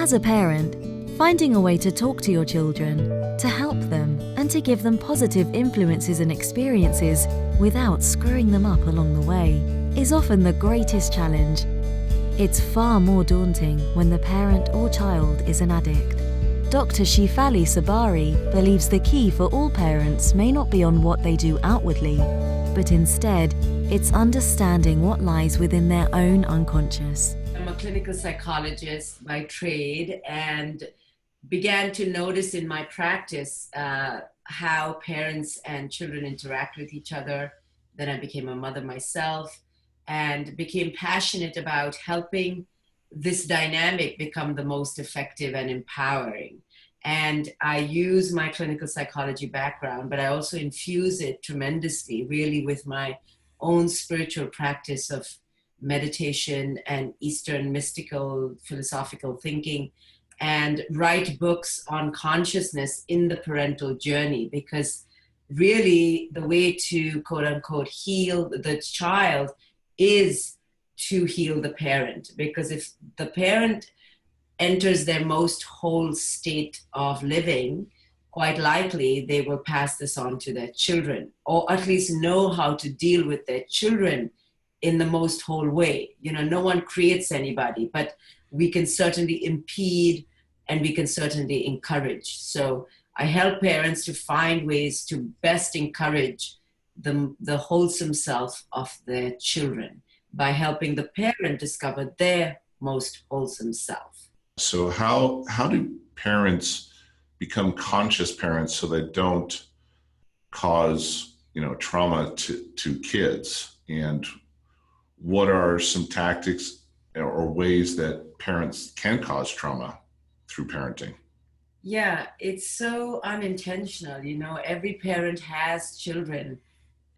As a parent, finding a way to talk to your children, to help them, and to give them positive influences and experiences without screwing them up along the way is often the greatest challenge. It's far more daunting when the parent or child is an addict. Dr. Shefali Tsabary believes the key for all parents may not be on what they do outwardly, but instead, it's understanding what lies within their own unconscious. I'm a clinical psychologist by trade and began to notice in my practice how parents and children interact with each other. Then I became a mother myself and became passionate about helping this dynamic become the most effective and empowering. And I use my clinical psychology background, but I also infuse it tremendously, really, with my own spiritual practice of meditation and Eastern mystical philosophical thinking, and write books on consciousness in the parental journey, because really the way to quote unquote heal the child is to heal the parent. Because if the parent enters their most whole state of living, quite likely they will pass this on to their children, or at least know how to deal with their children in the most whole way. You know, no one creates anybody, but we can certainly impede and we can certainly encourage. So I help parents to find ways to best encourage the wholesome self of their children by helping the parent discover their most wholesome self. So how do parents become conscious parents so they don't cause, trauma to kids? And what are some tactics or ways that parents can cause trauma through parenting? Yeah, it's so unintentional. Every parent has children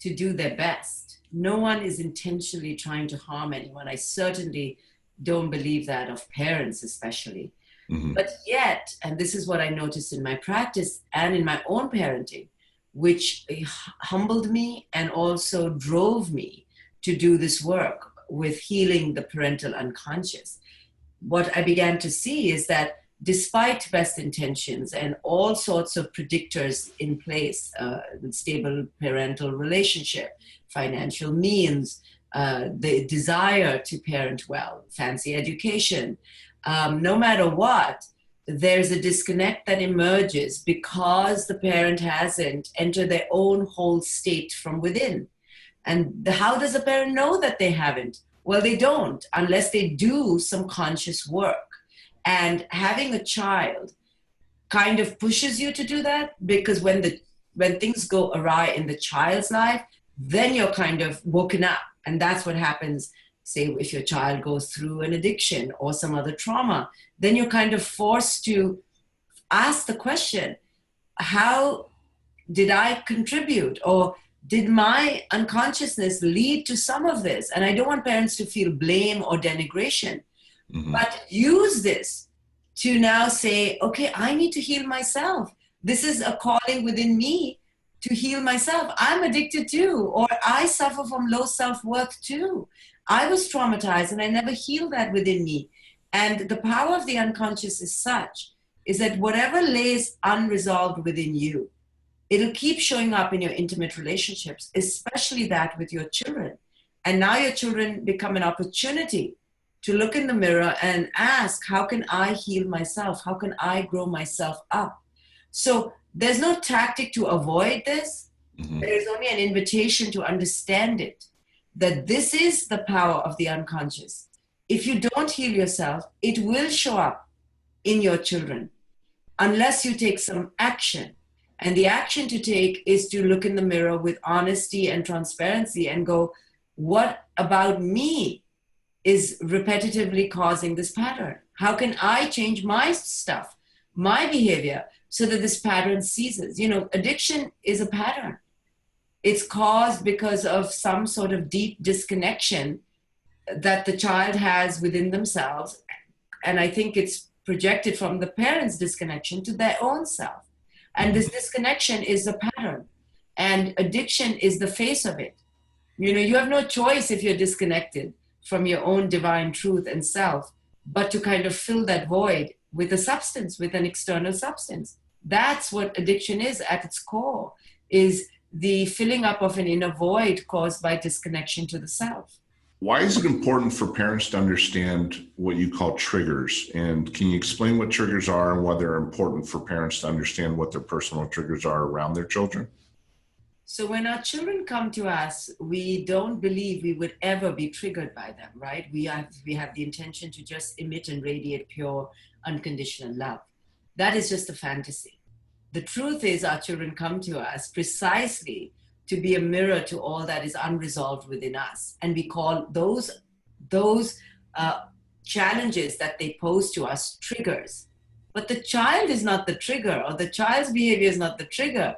to do their best. No one is intentionally trying to harm anyone. I certainly don't believe that of parents especially. Mm-hmm. But yet, and this is what I noticed in my practice and in my own parenting, which humbled me and also drove me to do this work with healing the parental unconscious. What I began to see is that despite best intentions and all sorts of predictors in place, stable parental relationship, financial means, the desire to parent well, fancy education, no matter what, there's a disconnect that emerges because the parent hasn't entered their own whole state from within. And how does a parent know that they haven't? Well, they don't unless they do some conscious work. And having a child kind of pushes you to do that, because when things go awry in the child's life, then you're kind of woken up. And that's what happens, say, if your child goes through an addiction or some other trauma, then you're kind of forced to ask the question, how did I contribute? Or did my unconsciousness lead to some of this? And I don't want parents to feel blame or denigration. Mm-hmm. But use this to now say, okay, I need to heal myself. This is a calling within me to heal myself. I'm addicted too, or I suffer from low self-worth too. I was traumatized and I never healed that within me. And the power of the unconscious is such, is that whatever lays unresolved within you, it'll keep showing up in your intimate relationships, especially that with your children. And now your children become an opportunity to look in the mirror and ask, how can I heal myself? How can I grow myself up? So there's no tactic to avoid this. Mm-hmm. There's only an invitation to understand it, that this is the power of the unconscious. If you don't heal yourself, it will show up in your children unless you take some action. And the action to take is to look in the mirror with honesty and transparency and go, what about me is repetitively causing this pattern? How can I change my stuff, my behavior, so that this pattern ceases? Addiction is a pattern. It's caused because of some sort of deep disconnection that the child has within themselves. And I think it's projected from the parents' disconnection to their own self. And this disconnection is a pattern. And addiction is the face of it. You have no choice if you're disconnected from your own divine truth and self, but to kind of fill that void with a substance, with an external substance. That's what addiction is at its core, is the filling up of an inner void caused by disconnection to the self. Why is it important for parents to understand what you call triggers? And can you explain what triggers are and why they're important for parents to understand what their personal triggers are around their children? So when our children come to us, we don't believe we would ever be triggered by them, right? We have the intention to just emit and radiate pure, unconditional love. That is just a fantasy. The truth is our children come to us precisely to be a mirror to all that is unresolved within us. And we call those challenges that they pose to us triggers. But the child is not the trigger, or the child's behavior is not the trigger.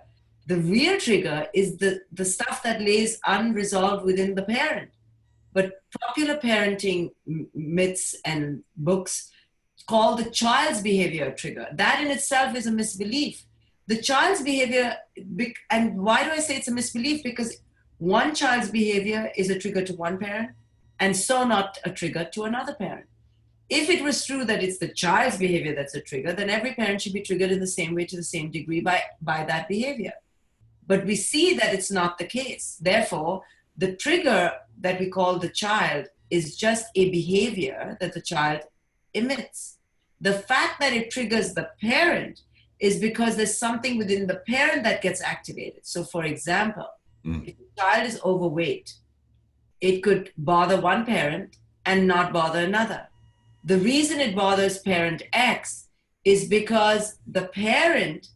The real trigger is the stuff that lays unresolved within the parent. But popular parenting myths and books call the child's behavior a trigger. That in itself is a misbelief. The child's behavior, and why do I say it's a misbelief? Because one child's behavior is a trigger to one parent, and so not a trigger to another parent. If it was true that it's the child's behavior that's a trigger, then every parent should be triggered in the same way to the same degree by that behavior. But we see that it's not the case. Therefore, the trigger that we call the child is just a behavior that the child emits. The fact that it triggers the parent is because there's something within the parent that gets activated. So for example, if the child is overweight, it could bother one parent and not bother another. The reason it bothers parent X is because the parent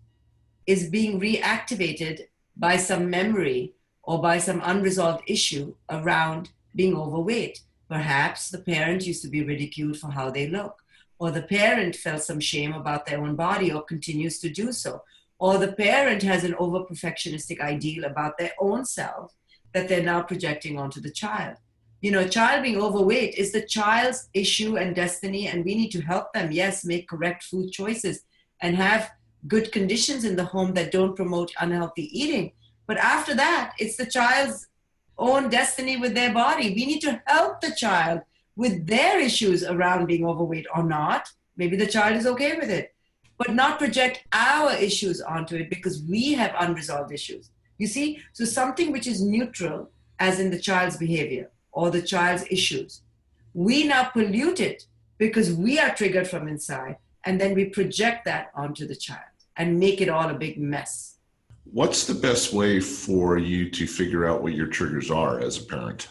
is being reactivated by some memory or by some unresolved issue around being overweight. Perhaps the parent used to be ridiculed for how they look, or the parent felt some shame about their own body or continues to do so, or the parent has an over-perfectionistic ideal about their own self that they're now projecting onto the child. You know, a child being overweight is the child's issue and destiny, and we need to help them, yes, make correct food choices and have good conditions in the home that don't promote unhealthy eating. But after that, it's the child's own destiny with their body. We need to help the child with their issues around being overweight or not. Maybe the child is okay with it, but not project our issues onto it because we have unresolved issues. You see, so something which is neutral, as in the child's behavior or the child's issues, we now pollute it because we are triggered from inside, and then we project that onto the child and make it all a big mess. What's the best way for you to figure out what your triggers are as a parent?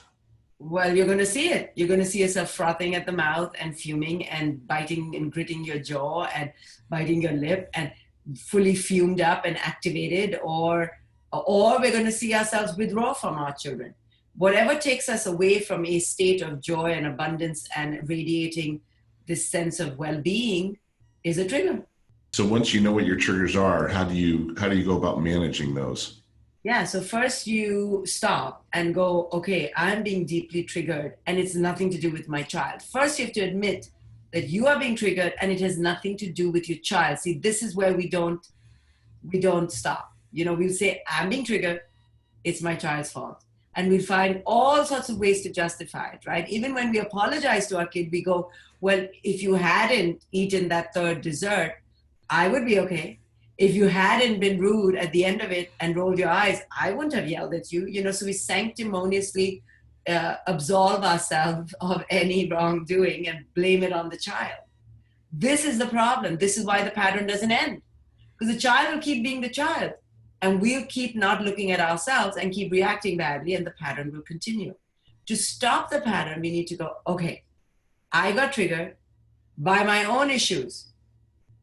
Well, you're going to see it. You're going to see yourself frothing at the mouth and fuming and biting and gritting your jaw and biting your lip and fully fumed up and activated, or we're going to see ourselves withdraw from our children. Whatever takes us away from a state of joy and abundance and radiating this sense of well-being is a trigger. So once you know what your triggers are, how do you go about managing those? Yeah, so first you stop and go, okay, I'm being deeply triggered and it's nothing to do with my child. First, you have to admit that you are being triggered and it has nothing to do with your child. See, this is where we don't stop. You know, we'll say, I'm being triggered, it's my child's fault. And we find all sorts of ways to justify it, right? Even when we apologize to our kid, we go, well, if you hadn't eaten that third dessert, I would be okay. If you hadn't been rude at the end of it and rolled your eyes, I wouldn't have yelled at you. You know, so we sanctimoniously absolve ourselves of any wrongdoing and blame it on the child. This is the problem. This is why the pattern doesn't end. Because the child will keep being the child. And we'll keep not looking at ourselves and keep reacting badly, and the pattern will continue. To stop the pattern, we need to go, okay, I got triggered by my own issues.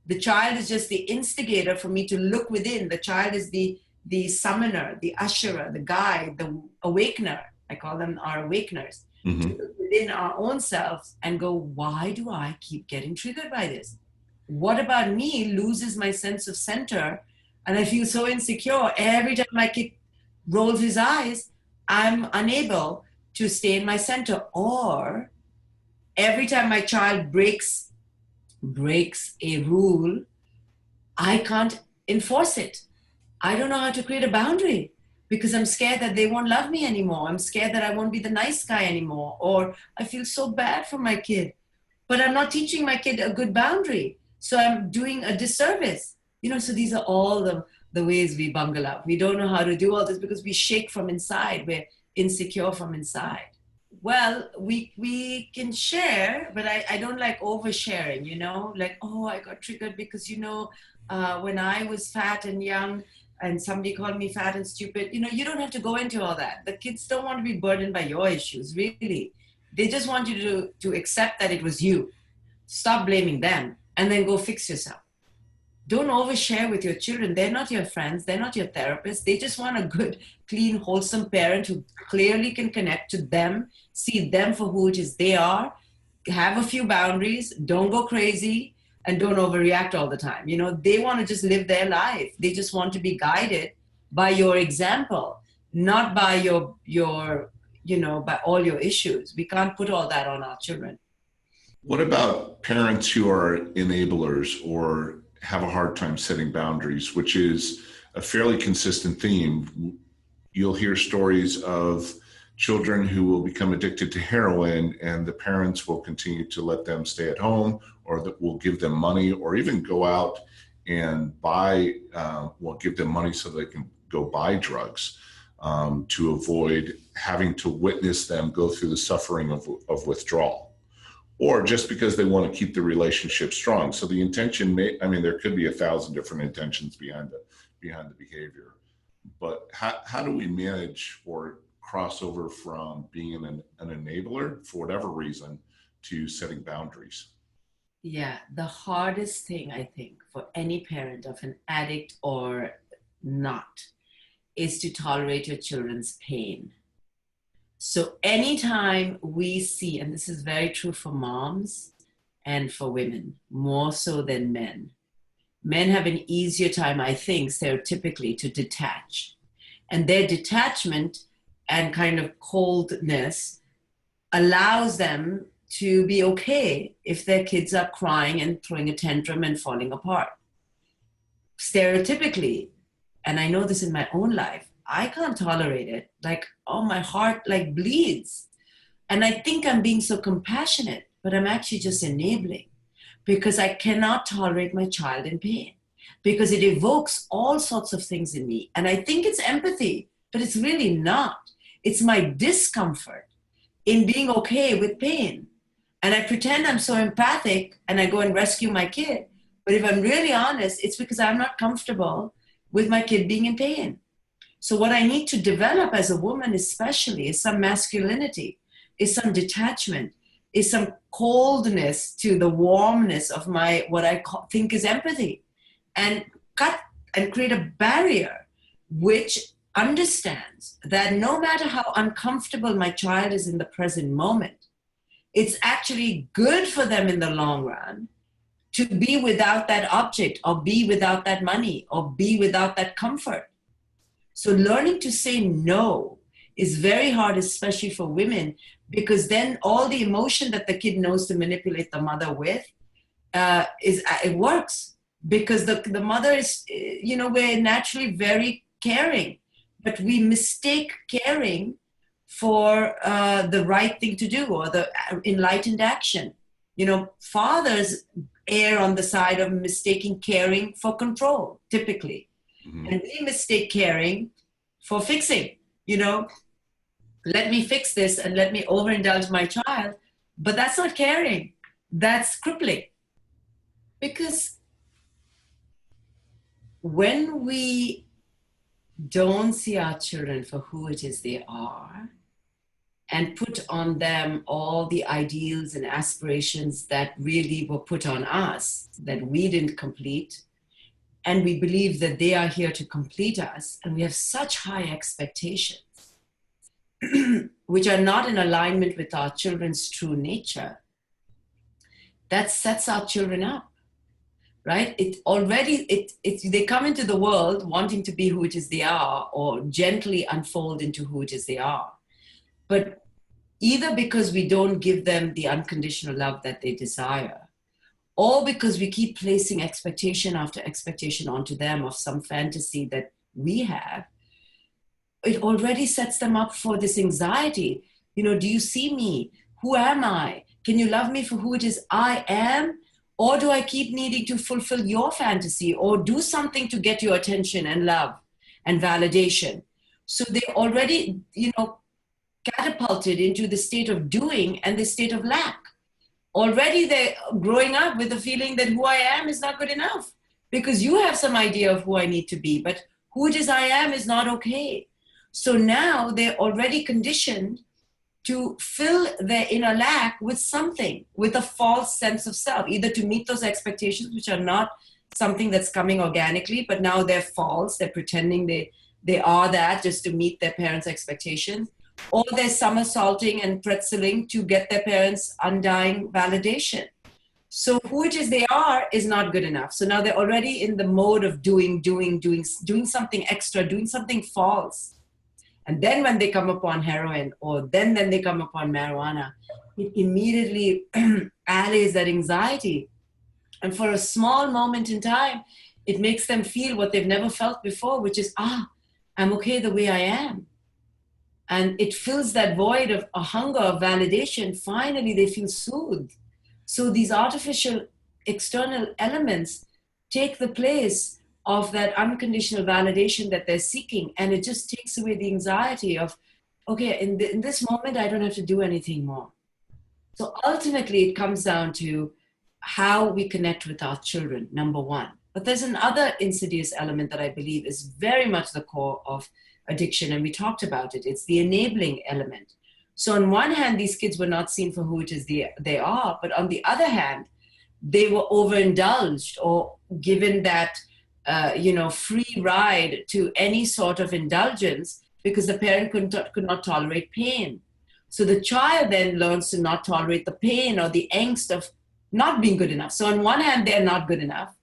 The child is just the instigator for me to look within. The child is the summoner, the usherer, the guide, the awakener. I call them our awakeners. Mm-hmm. To look within our own selves and go, why do I keep getting triggered by this? What about me loses my sense of center? And I feel so insecure. Every time my kid rolls his eyes, I'm unable to stay in my center. Or every time my child breaks a rule, I can't enforce it. I don't know how to create a boundary because I'm scared that they won't love me anymore. I'm scared that I won't be the nice guy anymore. Or I feel so bad for my kid. But I'm not teaching my kid a good boundary. So I'm doing a disservice. So these are all the ways we bungle up. We don't know how to do all this because we shake from inside. We're insecure from inside. Well, we can share, but I don't like oversharing, like, oh, I got triggered because, when I was fat and young and somebody called me fat and stupid, you don't have to go into all that. The kids don't want to be burdened by your issues, really. They just want you to accept that it was you. Stop blaming them and then go fix yourself. Don't overshare with your children. They're not your friends. They're not your therapists. They just want a good, clean, wholesome parent who clearly can connect to them, see them for who it is they are, have a few boundaries, don't go crazy, and don't overreact all the time. They want to just live their life. They just want to be guided by your example, not by your by all your issues. We can't put all that on our children. What about parents who are enablers or have a hard time setting boundaries, which is a fairly consistent theme? You'll hear stories of children who will become addicted to heroin and the parents will continue to let them stay at home, or that will give them money, or even go out and buy, give them money so they can go buy drugs to avoid having to witness them go through the suffering of withdrawal. Or just because they want to keep the relationship strong. So the intention there could be 1,000 different intentions behind the behavior. But how do we manage or cross over from being an enabler for whatever reason to setting boundaries? Yeah, the hardest thing, I think, for any parent of an addict or not is to tolerate your children's pain. So anytime we see, and this is very true for moms and for women, more so than men. Men have an easier time, I think, stereotypically, to detach. And their detachment and kind of coldness allows them to be okay if their kids are crying and throwing a tantrum and falling apart. Stereotypically, and I know this in my own life, I can't tolerate it. Like, oh, my heart like bleeds. And I think I'm being so compassionate, but I'm actually just enabling because I cannot tolerate my child in pain because it evokes all sorts of things in me. And I think it's empathy, but it's really not. It's my discomfort in being okay with pain. And I pretend I'm so empathic and I go and rescue my kid. But if I'm really honest, it's because I'm not comfortable with my kid being in pain. So what I need to develop as a woman especially is some masculinity, is some detachment, is some coldness to the warmness of my, what I think is empathy, and cut and create a barrier which understands that no matter how uncomfortable my child is in the present moment, it's actually good for them in the long run to be without that object or be without that money or be without that comfort. So learning to say no is very hard, especially for women, because then all the emotion that the kid knows to manipulate the mother with it works because the mother is, we're naturally very caring, but we mistake caring for the right thing to do or the enlightened action. Fathers err on the side of mistaking caring for control, typically. Mm-hmm. And we mistake caring for fixing, let me fix this and let me overindulge my child. But that's not caring. That's crippling. Because when we don't see our children for who it is they are and put on them all the ideals and aspirations that really were put on us, that we didn't complete, and we believe that they are here to complete us, and we have such high expectations, which are not in alignment with our children's true nature, that sets our children up, right? They come into the world wanting to be who it is they are, or gently unfold into who it is they are. But either because we don't give them the unconditional love that they desire, or because we keep placing expectation after expectation onto them of some fantasy that we have, it already sets them up for this anxiety. Do you see me? Who am I? Can you love me for who it is I am? Or do I keep needing to fulfill your fantasy or do something to get your attention and love and validation? So they already, catapulted into the state of doing and the state of lack. Already they're growing up with the feeling that who I am is not good enough because you have some idea of who I need to be, but who it is I am is not okay. So now they're already conditioned to fill their inner lack with something, with a false sense of self, either to meet those expectations, which are not something that's coming organically, but now they're false. They're pretending they are that just to meet their parents' expectations, or they're somersaulting and pretzeling to get their parents' undying validation. So who it is they are is not good enough. So now they're already in the mode of doing something extra, doing something false. And then when they come upon heroin or then they come upon marijuana, it immediately allays that anxiety. And for a small moment in time, it makes them feel what they've never felt before, which is, I'm okay the way I am. And it fills that void of a hunger of validation. Finally, they feel soothed. So these artificial external elements take the place of that unconditional validation that they're seeking. And it just takes away the anxiety of, okay, in this moment, I don't have to do anything more. So ultimately, it comes down to how we connect with our children, number one. But there's another insidious element that I believe is very much the core of addiction, and we talked about it. It's the enabling element. So on one hand, these kids were not seen for who it is they are, but on the other hand, they were overindulged or given that free ride to any sort of indulgence because the parent could not tolerate pain. So the child then learns to not tolerate the pain or the angst of not being good enough. So on one hand, they're not good enough,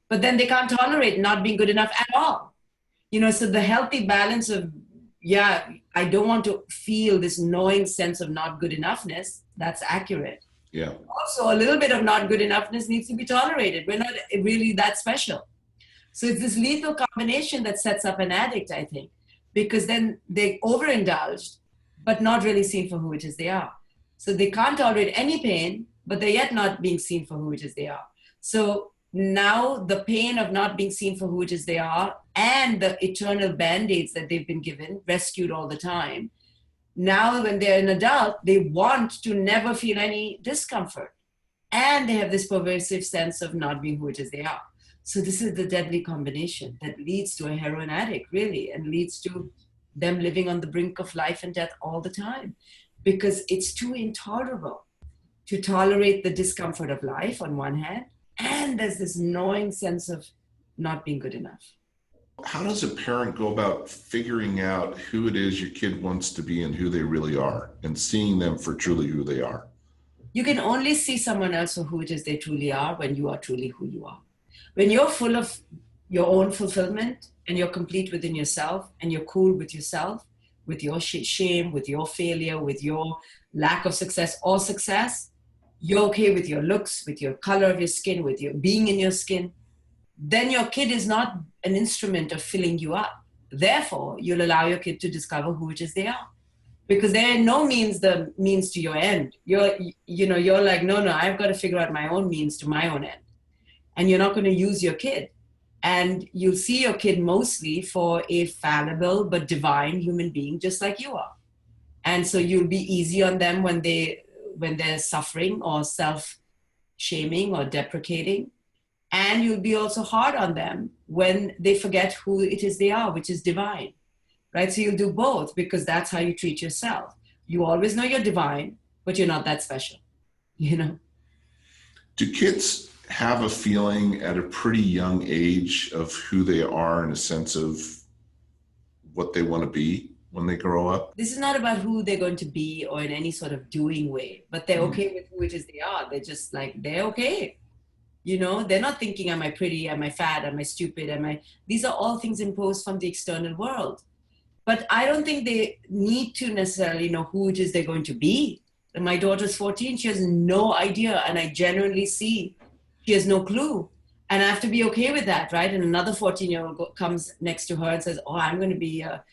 but then they can't tolerate not being good enough at all. So the healthy balance of, I don't want to feel this gnawing sense of not good enoughness. That's accurate. Yeah. Also, a little bit of not good enoughness needs to be tolerated. We're not really that special. So it's this lethal combination that sets up an addict, I think, because then they overindulged, but not really seen for who it is they are. So they can't tolerate any pain, but they're yet not being seen for who it is they are. So now the pain of not being seen for who it is they are and the eternal band-aids that they've been given, rescued all the time, now when they're an adult, they want to never feel any discomfort. And they have this pervasive sense of not being who it is they are. So this is the deadly combination that leads to a heroin addict, really, and leads to them living on the brink of life and death all the time, because it's too intolerable to tolerate the discomfort of life on one hand, and there's this gnawing sense of not being good enough. How does a parent go about figuring out who it is your kid wants to be and who they really are, and seeing them for truly who they are? You can only see someone else for who it is they truly are when you are truly who you are. When you're full of your own fulfillment and you're complete within yourself and you're cool with yourself, with your shame, with your failure, with your lack of success or success, you're okay with your looks, with your color of your skin, with your being in your skin, then your kid is not an instrument of filling you up. Therefore, you'll allow your kid to discover who it is they are. Because they're in no means the means to your end. You're like, no, I've got to figure out my own means to my own end. And you're not going to use your kid. And you'll see your kid mostly for a fallible but divine human being, just like you are. And so you'll be easy on them when they're suffering or self-shaming or deprecating. And you'll be also hard on them when they forget who it is they are, which is divine. Right? So you'll do both, because that's how you treat yourself. You always know you're divine, but you're not that special. Do kids have a feeling at a pretty young age of who they are, in a sense of what they want to be when they grow up? This is not about who they're going to be or in any sort of doing way, but they're okay with who it is they are. They're just like, they're okay. They're not thinking, am I pretty? Am I fat? Am I stupid? These are all things imposed from the external world. But I don't think they need to necessarily know who it is they're going to be. And my daughter's 14, she has no idea. And I genuinely see she has no clue. And I have to be okay with that, right? And another 14-year-old comes next to her and says, I'm going to be a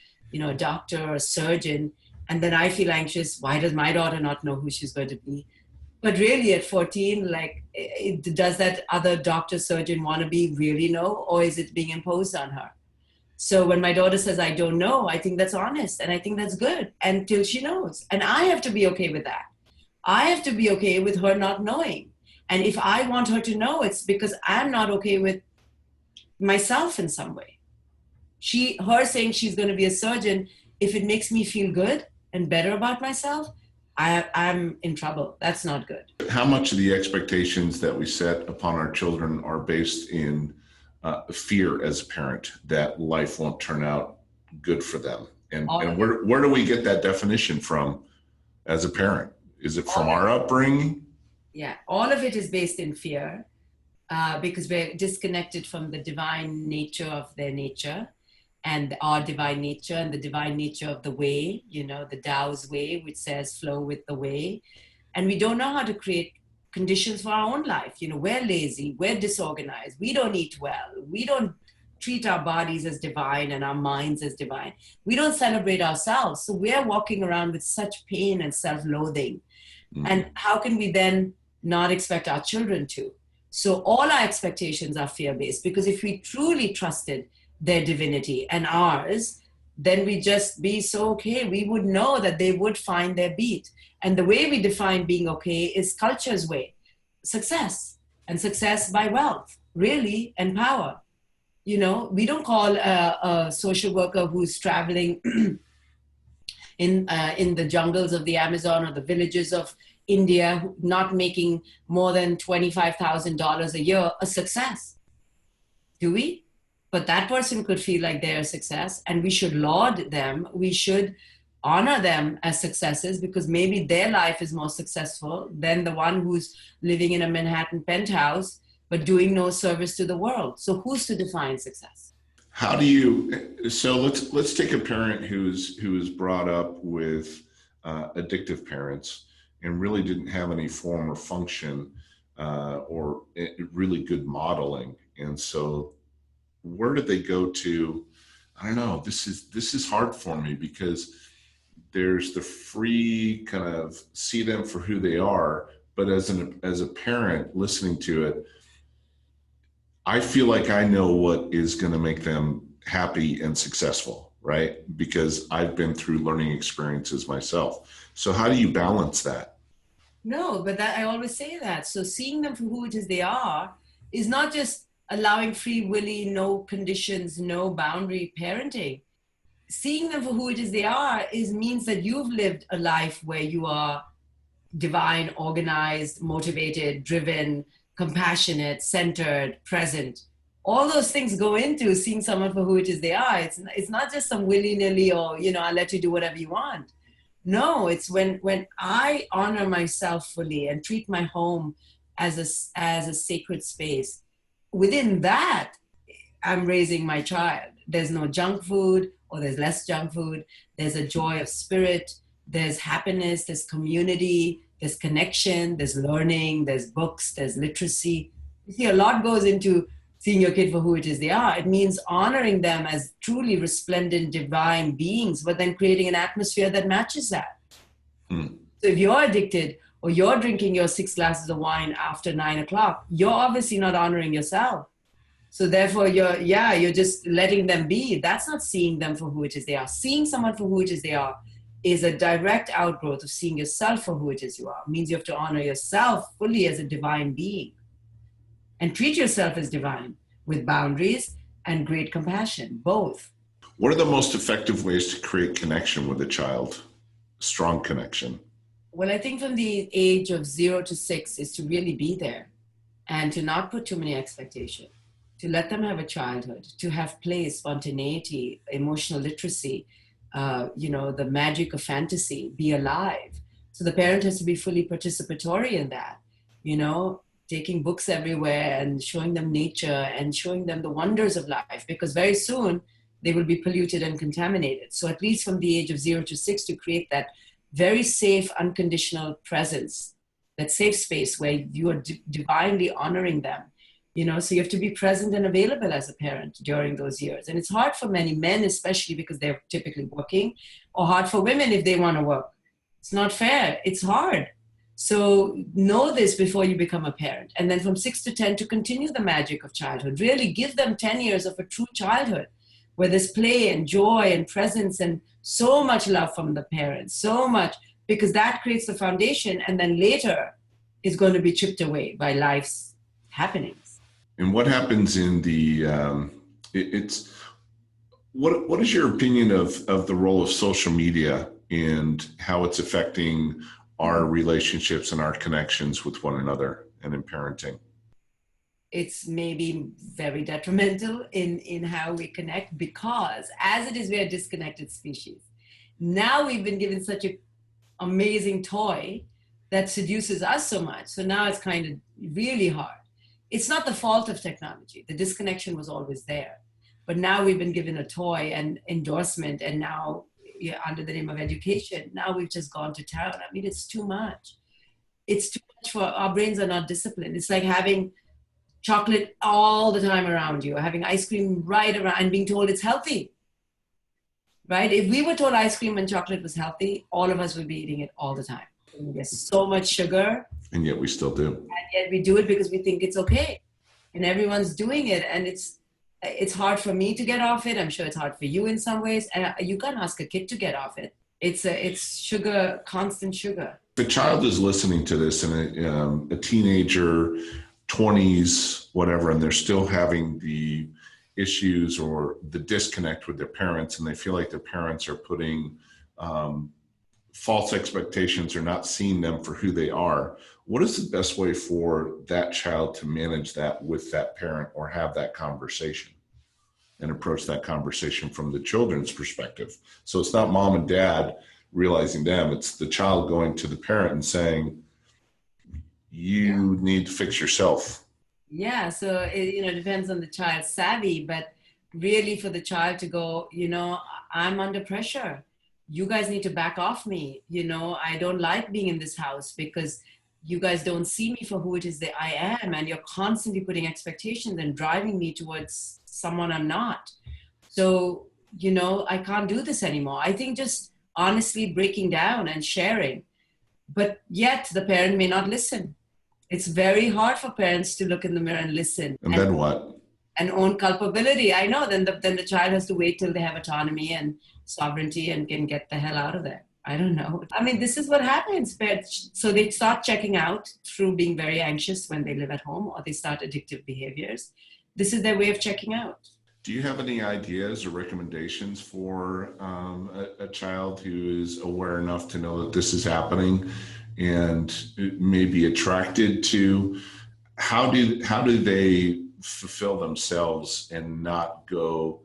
doctor or a surgeon. And then I feel anxious. Why does my daughter not know who she's going to be? But really at 14, like, does that other doctor, surgeon, wannabe really know, or is it being imposed on her? So when my daughter says, I don't know, I think that's honest, and I think that's good until she knows. And I have to be okay with that. I have to be okay with her not knowing. And if I want her to know, it's because I'm not okay with myself in some way. Her saying she's going to be a surgeon, if it makes me feel good and better about myself, I'm in trouble. That's not good. How much of the expectations that we set upon our children are based in fear as a parent that life won't turn out good for them? And where do we get that definition from as a parent? Is it from our upbringing? Yeah, all of it is based in fear because we're disconnected from the divine nature of their nature and our divine nature and the divine nature of the way, the Tao's way, which says flow with the way. And we don't know how to create conditions for our own life. We're lazy, we're disorganized, we don't eat well, we don't treat our bodies as divine and our minds as divine. We don't celebrate ourselves. So we're walking around with such pain and self-loathing. Mm-hmm. And how can we then not expect our children to? So all our expectations are fear-based, because if we truly trusted their divinity and ours, then we just be so okay. We would know that they would find their beat. And the way we define being okay is culture's way. Success, and success by wealth, really, and power. We don't call a social worker who's traveling in the jungles of the Amazon or the villages of India, not making more than $25,000 a year, a success. Do we? But that person could feel like they're a success, and we should laud them. We should honor them as successes, because maybe their life is more successful than the one who's living in a Manhattan penthouse but doing no service to the world. So who's to define success? How do you? So let's take a parent who was brought up with addictive parents and really didn't have any form or function or really good modeling, and so where did they go to? I don't know. This is hard for me, because there's the free kind of see them for who they are, but as a parent listening to it, I feel like I know what is going to make them happy and successful, right? Because I've been through learning experiences myself. So how do you balance that? No, but I always say that. So seeing them for who it is they are is not just allowing free willy, no conditions, no boundary parenting. Seeing them for who it is they are means that you've lived a life where you are divine, organized, motivated, driven, compassionate, centered, present. All those things go into seeing someone for who it is they are. It's not just some willy-nilly or, I'll let you do whatever you want. No, it's when I honor myself fully and treat my home as a sacred space. Within that, I'm raising my child. There's no junk food, or there's less junk food. There's a joy of spirit. There's happiness. There's community. There's connection. There's learning. There's books. There's literacy. You see, a lot goes into seeing your kid for who it is they are. It means honoring them as truly resplendent divine beings, but then creating an atmosphere that matches that. So if you're addicted, or you're drinking your 6 glasses of wine after 9 o'clock, you're obviously not honoring yourself. So therefore, you're just letting them be. That's not seeing them for who it is they are. Seeing someone for who it is they are is a direct outgrowth of seeing yourself for who it is you are. It means you have to honor yourself fully as a divine being and treat yourself as divine with boundaries and great compassion, both. What are the most effective ways to create connection with a child? Strong connection. Well, I think from the age of 0 to 6 is to really be there and to not put too many expectations, to let them have a childhood, to have play, spontaneity, emotional literacy, the magic of fantasy, be alive. So the parent has to be fully participatory in that, taking books everywhere and showing them nature and showing them the wonders of life, because very soon they will be polluted and contaminated. So at least from the age of 0 to 6, to create that very safe, unconditional presence, that safe space where you are divinely honoring them. So you have to be present and available as a parent during those years. And it's hard for many men, especially because they're typically working, or hard for women if they want to work. It's not fair. It's hard. So know this before you become a parent. And then from 6 to 10 to continue the magic of childhood. Really give them 10 years of a true childhood where there's play and joy and presence and so much love from the parents, so much, because that creates the foundation. And then later is going to be chipped away by life's happenings. And what happens in the, what is your opinion of the role of social media and how it's affecting our relationships and our connections with one another and in parenting? It's maybe very detrimental in how we connect, because as it is, we're a disconnected species. Now we've been given such an amazing toy that seduces us so much. So now it's kind of really hard. It's not the fault of technology. The disconnection was always there. But now we've been given a toy and endorsement, and now under the name of education, now we've just gone to town. I mean, it's too much. It's too much for our brains are not disciplined. It's like having chocolate all the time around you, or having ice cream right around and being told it's healthy, right? If we were told ice cream and chocolate was healthy, all of us would be eating it all the time. There's so much sugar. And yet we still do. And yet we do it because we think it's okay. And everyone's doing it. And it's hard for me to get off it. I'm sure it's hard for you in some ways. And you can't ask a kid to get off it. It's sugar, constant sugar. If a child is listening to this and a teenager, 20s, whatever, and they're still having the issues or the disconnect with their parents, and they feel like their parents are putting false expectations or not seeing them for who they are, what is the best way for that child to manage that with that parent, or have that conversation and approach that conversation from the children's perspective? So it's not mom and dad realizing them, it's the child going to the parent and saying, you need to fix yourself. Yeah, so it depends on the child's savvy, but really for the child to go, I'm under pressure. You guys need to back off me. I don't like being in this house because you guys don't see me for who it is that I am, and you're constantly putting expectations and driving me towards someone I'm not. So, I can't do this anymore. I think just honestly breaking down and sharing, but yet the parent may not listen. It's very hard for parents to look in the mirror and listen. And then what? And own culpability. I know. Then the child has to wait till they have autonomy and sovereignty and can get the hell out of there. I don't know. I mean, this is what happens. So they start checking out through being very anxious when they live at home, or they start addictive behaviors. This is their way of checking out. Do you have any ideas or recommendations for a child who is aware enough to know that this is happening and may be attracted to? How do they fulfill themselves and not go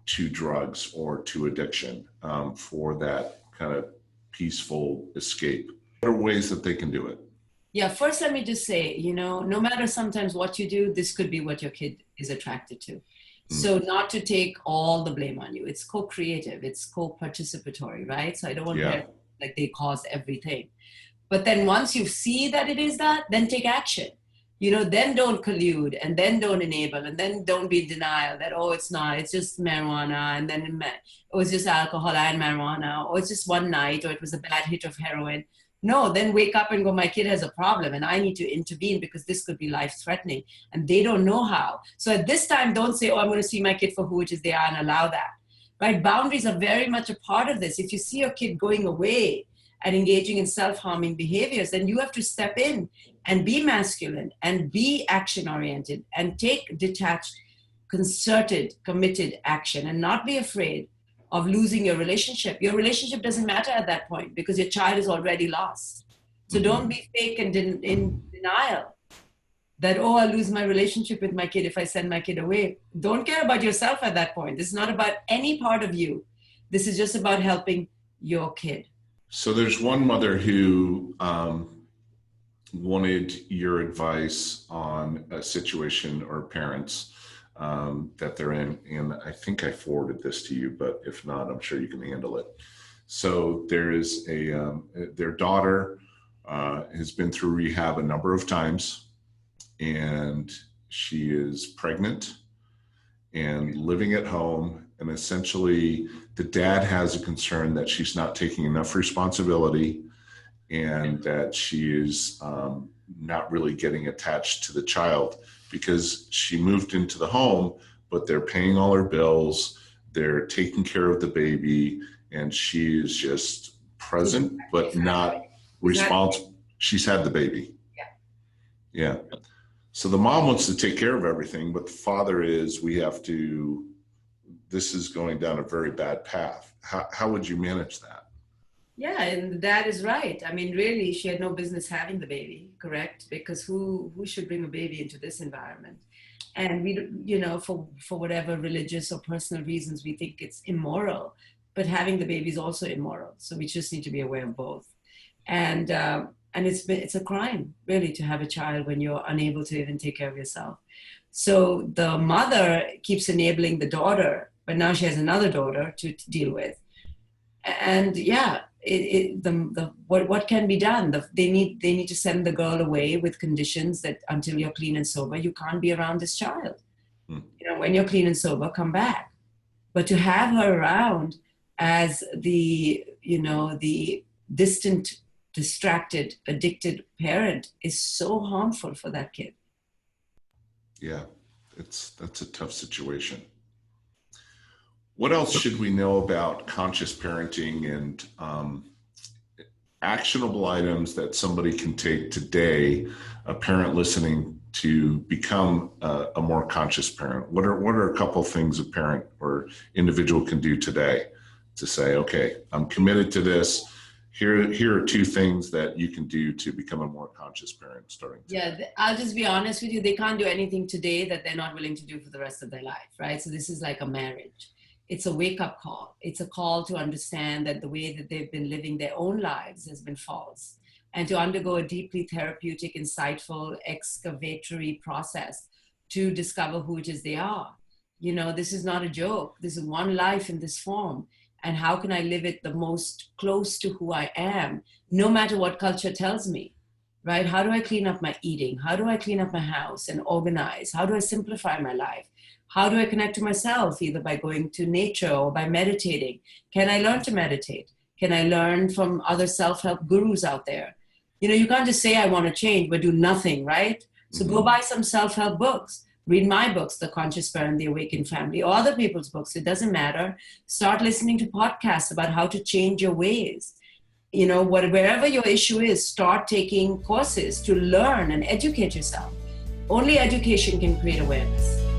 to drugs or to addiction for that kind of peaceful escape? What are ways that they can do it? Yeah, first let me just say, no matter sometimes what you do, this could be what your kid is attracted to. So not to take all the blame on you. It's co-creative, it's co-participatory, right? So I don't want to like they caused everything. But then once you see that it is that, then take action. Then don't collude, and then don't enable, and then don't be in denial that, it's not, it's just marijuana, and then it's just alcohol and marijuana, or it's just one night, or it was a bad hit of heroin. No, then wake up and go, my kid has a problem and I need to intervene because this could be life-threatening, and they don't know how. So at this time, don't say, I'm going to see my kid for who it is they are, and allow that, right? Boundaries are very much a part of this. If you see your kid going away and engaging in self-harming behaviors, then you have to step in and be masculine and be action-oriented and take detached, concerted, committed action, and not be afraid of losing your relationship. Your relationship doesn't matter at that point because your child is already lost. So don't be fake and in denial that, I'll lose my relationship with my kid if I send my kid away. Don't care about yourself at that point. This is not about any part of you. This is just about helping your kid. So there's one mother who wanted your advice on a situation or parents that they're in. And I think I forwarded this to you, but if not, I'm sure you can handle it. So there is their daughter has been through rehab a number of times, and she is pregnant and living at home. And essentially the dad has a concern that she's not taking enough responsibility and that she is not really getting attached to the child because she moved into the home, but they're paying all her bills, they're taking care of the baby, and she is just present, but not responsible. She's had the baby. Yeah. So the mom wants to take care of everything, but the father is, this is going down a very bad path. How would you manage that? Yeah, and that is right. I mean, really, she had no business having the baby, correct? Because who should bring a baby into this environment? And we, for whatever religious or personal reasons, we think it's immoral, but having the baby is also immoral. So we just need to be aware of both. And it's a crime, really, to have a child when you're unable to even take care of yourself. So the mother keeps enabling the daughter, but now she has another daughter to deal with. And yeah, what can be done? They need to send the girl away with conditions that until you're clean and sober, you can't be around this child. When you're clean and sober, come back. But to have her around as the distant, distracted, addicted parent is so harmful for that kid. Yeah, that's a tough situation. What else should we know about conscious parenting and actionable items that somebody can take today, a parent listening, to become a more conscious parent? What are a couple of things a parent or individual can do today to say, okay, I'm committed to this. Here are two things that you can do to become a more conscious parent starting today. Yeah, I'll just be honest with you. They can't do anything today that they're not willing to do for the rest of their life, right? So this is like a marriage. It's a wake-up call. It's a call to understand that the way that they've been living their own lives has been false, and to undergo a deeply therapeutic, insightful, excavatory process to discover who it is they are. This is not a joke. This is one life in this form. And how can I live it the most close to who I am, no matter what culture tells me, right? How do I clean up my eating? How do I clean up my house and organize? How do I simplify my life? How do I connect to myself, either by going to nature or by meditating? Can I learn to meditate? Can I learn from other self-help gurus out there? You can't just say I want to change, but do nothing, right? So go buy some self-help books. Read my books, The Conscious Parent, The Awakened Family, or other people's books. It doesn't matter. Start listening to podcasts about how to change your ways. Wherever your issue is, start taking courses to learn and educate yourself. Only education can create awareness.